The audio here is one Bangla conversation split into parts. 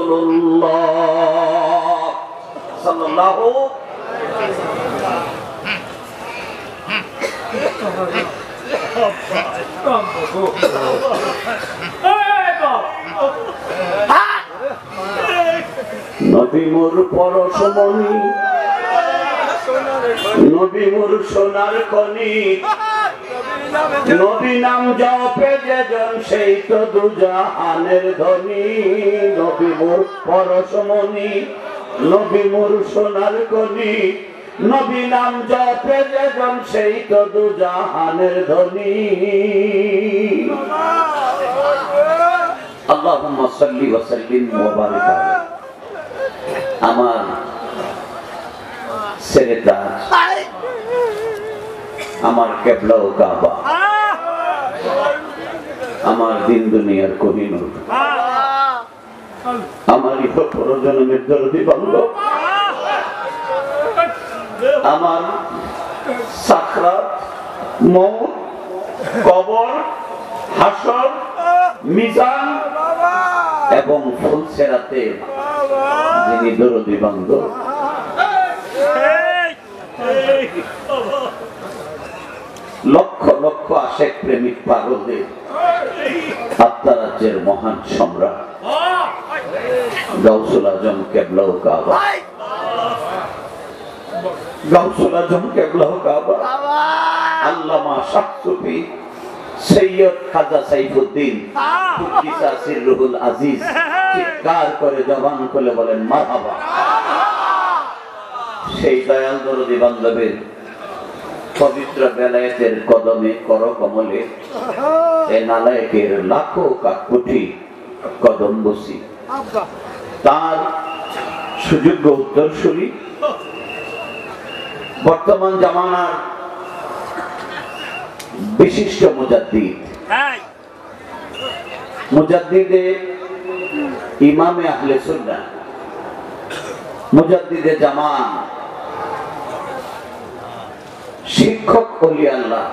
রাসূলুল্লাহ সাল্লাল্লাহু নবী মোর পরশমণি, নবী মোর সোনার খনি, নবী নাম জপে যেজন সেই তো দুজাহানের ধনী। নবী মোর পরশমণি, নবী মোর সোনার খনি, নবী নাম জপে যেজন সেই তো দুজাহানের ধনী। আল্লাহুম্মা সাল্লি ওয়া সাল্লিম ওয়া বারিক আলাইহি। আমার সেরেতাজ, আমার কিবলা ও কাবা, আমার দিন দুনিয়ার কোহিনূর, আমার ইহ পরজন্মের দরদি বান্ধব, আমার সাকরাত, মওত, কবর, হাসর, মিজান এবং ফুলসেরাতে যিনি দরদি বান্ধব, লক্ষ লক্ষ আশেক প্রেমিক পাগলদের আত্মারাজ্যের মহান সম্রাট গাউসুল আজম কিবলা ও কাবা, গাউসুল আজম কিবলা ও কাবা, আল্লামা শাহ সুফি সৈয়দ খাজা সাইফুদ্দিন কুদ্দিসা সিররুহুল আজিজ চিৎকার করে জবান খুলে বলেন মারহাবা। সেই দয়াল দরদি বান্ধবের পবিত্র বেলায়েতের কদমে করকমলে এ নালায়েকের লাখো কাঠকুটি কদম বসি, তার সুযোগ্য উত্তরসূরি বর্তমান জামানার বিশিষ্ট মুজাদ্দিদ, মুজাদ্দিদে ইমামে আহলে সুন্নাহ, মুজাদ্দিদে জামান, শিক্ষক ওলি আল্লাহ,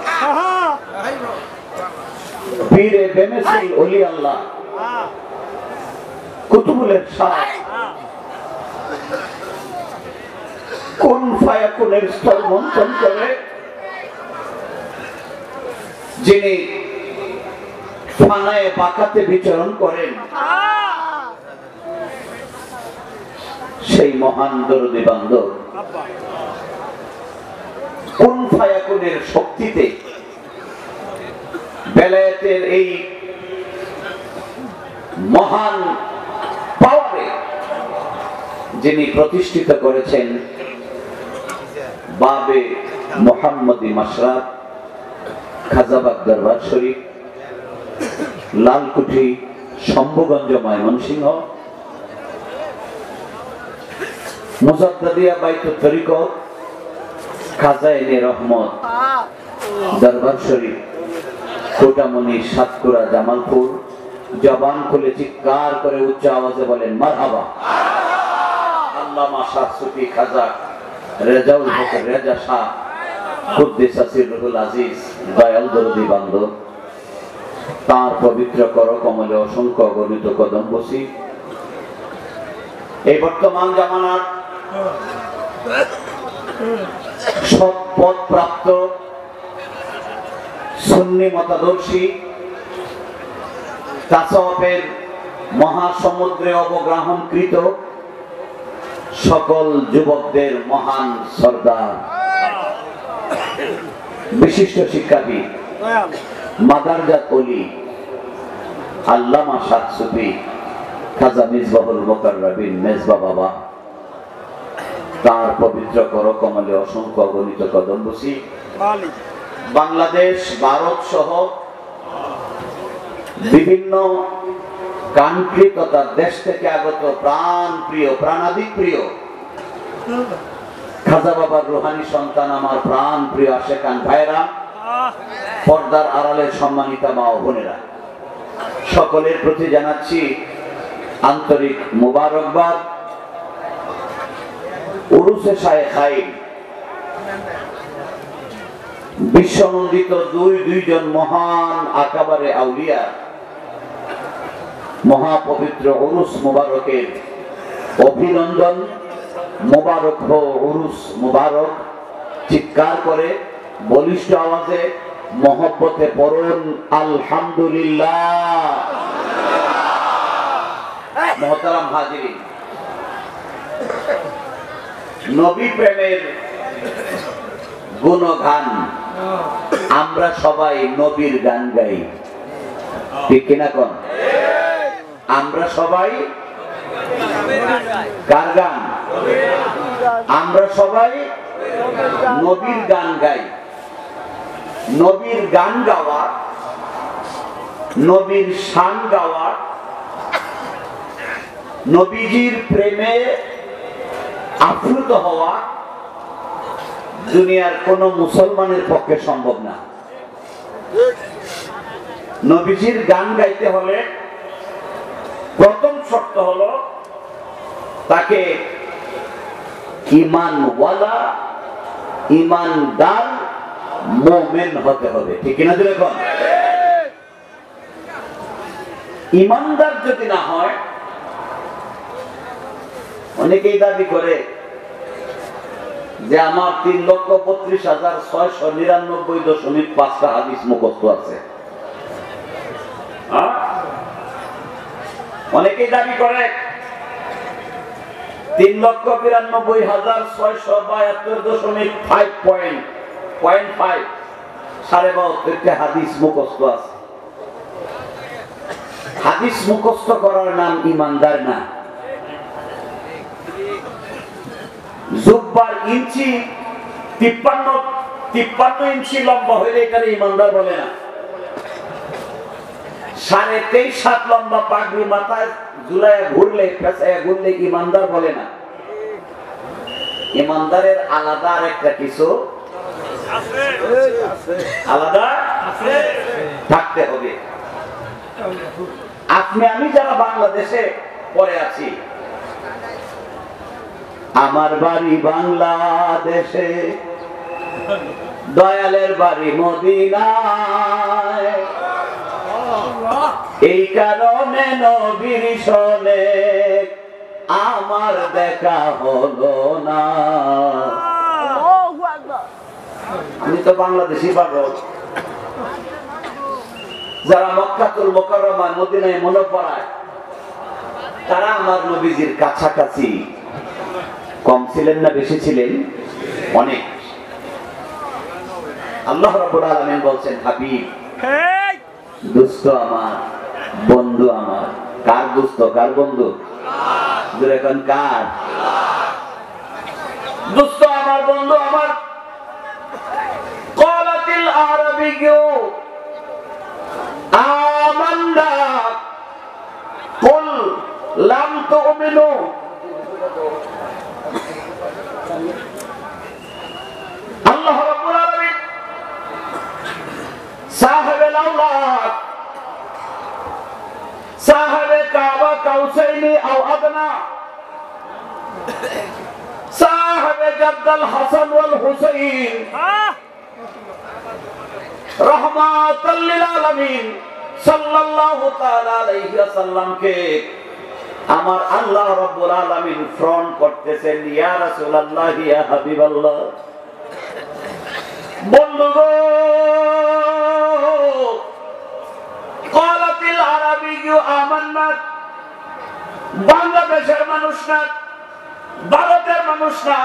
পীরে বেমেসিল ওলি আল্লাহ, কুতুবুল ইরশাদ, কুন ফায়াকুনের স্তর মন্থন করে যিনি ফানায়ে বাকাতে বিচরণ করেন, সেই মহান দরদি বান্ধব কুন ফায়াকুনের শক্তিতে বেলায়েতের এই মহান পাওয়ারে যিনি প্রতিষ্ঠিত করেছেন বাবে মুহাম্মদী মাশরাফ, খাজাবাগ দরবার শরীফ, লালকুঠি, শম্ভুগঞ্জ, ময়মনসিংহ, মুজাদ্দিদিয়া বাইতুত তরিকত, খাজাইনে রহমত দরবার শরীফ, কোটামনি, সাতকুরা, জামালপুর, জবান খুলে চিৎকার করে উচ্চ আওয়াজে বলেন মারহাবা। আল্লামা শাহ সুফি খাজা রেজাউল হক রেজা শাহ কুদ্দিসা সিররুহুল আজিজ দয়াল দরদি বান্ধব, তাঁর পবিত্র করকমলে অসংখ্য গণিত কদম বসি। এই বর্তমান জামানার সৎ পথ প্রাপ্ত সুন্নি মতাদর্শী তাসাউফের মহাসমুদ্রে অবগ্রহণকৃত সকল যুবকদের মহান সর্দার, বিশিষ্ট শিক্ষাবিদ, মাদারজাত ওলি আল্লামা শাহ সুফি খাজা মিসবাহুল মুকাররবিন মেজবা বাবা, তার পবিত্র করকমলে অসংখ্য অগণিত কদম বসি। বাংলাদেশ, ভারত সহ বিভিন্ন কান্ট্রি তথা দেশ থেকে আগত প্রাণ প্রিয়, প্রাণাধিক প্রিয় খাজা বাবার রুহানি সন্তান, আমার প্রাণ প্রিয় আশেকান ভাইরা, পর্দার আড়ালের সম্মানিতা মা ও বোনেরা, সকলের প্রতি জানাচ্ছি আন্তরিক মুবারকবাদ। উরুসে শায়েখাইন, বিশ্বনন্দিত দুইজন মহান আকাবারে আউলিয়া মহাপবিত্র উরুস মুবারকের অভিনন্দন। মুবারক হো উরুস মুবারক। চিৎকার করে বলিষ্ঠ আওয়াজে মহব্বতে পড়ুন আলহামদুলিল্লাহ। মুহতারাম হাজিরিন, নবী প্রেমের গুণগান আমরা সবাই নবীর গান গাই, ঠিক কিনা কোন? আমরা সবাই কার গান? আমরা সবাই নবীর গান গাই। নবীর গান গাওয়া, নবীর শান গাওয়া, নবীজির প্রেমে আপ্লুত হওয়া দুনিয়ার কোন মুসলমানের পক্ষে সম্ভব না। নবীজির গান গাইতে হলে প্রথম শর্ত হলো তাকে ঈমানওয়ালা, ঈমানদার মুমিন হতে হবে, ঠিক কিনা? দেখুন, ঈমানদার যদি না হয়, অনেকেই দাবি করে যে আমার 3,32,699.5টা হাদিস মুখস্থ আছে। অনেকেই দাবি করে 3,92,672.5 হাদিস মুখস্থ আছে। হাদিস মুখস্থ করার নাম ঈমানদার না। জুব্বার ইঞ্চি 53 ইঞ্চি লম্বা হইলে এখানে ঈমানদার বলে না। 23.5 হাত লম্বা পাগড়ি মাথায় ঝুলাইয়া ঘুরলে, পেঁচাইয়া ঘুরলে ঈমানদার বলে না। ঈমানদারের আলাদা আরেকটা কিছু আলাদা থাকতে হবে। আপনি আমি যারা বাংলাদেশে পড়ে আছি, আমার বাড়ি বাংলাদেশে, দয়ালের বাড়ি মদিনায়, এই কারণে নবীর সনে আমার দেখা হলো না। আমি তো বাংলাদেশি পাগল। যারা মক্কাতুল মুকাররমা মদিনায় মুনাওয়ারায়, তারা আমার নবীজির কাছাকাছি। কম ছিলেন না বেশি ছিলেন? অনেক। আল্লাহ রাব্বুল আলামিন বলছেন, হাবিব, দোস্ত আমার, বন্ধু আমার। কার দোস্ত, কার বন্ধু? এখন কার দোস্ত? আমার, বন্ধু আমার। ক্বালাতিল আরাবিয়্যু আমান্না কুল লাম তুমিনু। আল্লাহ রাব্বুল আলামিন সাহেবুল আওলাদ, সাহেবে কাবা কাউসাইনি আও আদনা, সাহেবে জাদ্দাল হাসান ওয়াল হুসাইন রাহমাতাল লিল আলামিন সাল্লাল্লাহু তাআলা আলাইহি ওয়াসাল্লামকে আমার আল্লাহ রাব্বুল আলামিন ফ্রন্ট করতেছেন, ইয়া রাসূলুল্লাহ, ইয়া হাবিবাল্লাহ। বন্ধুগো, ক্বালাতিল আরাবিয়্যু আমান্না, বাংলাদেশের মানুষ না, ভারতের মানুষ না,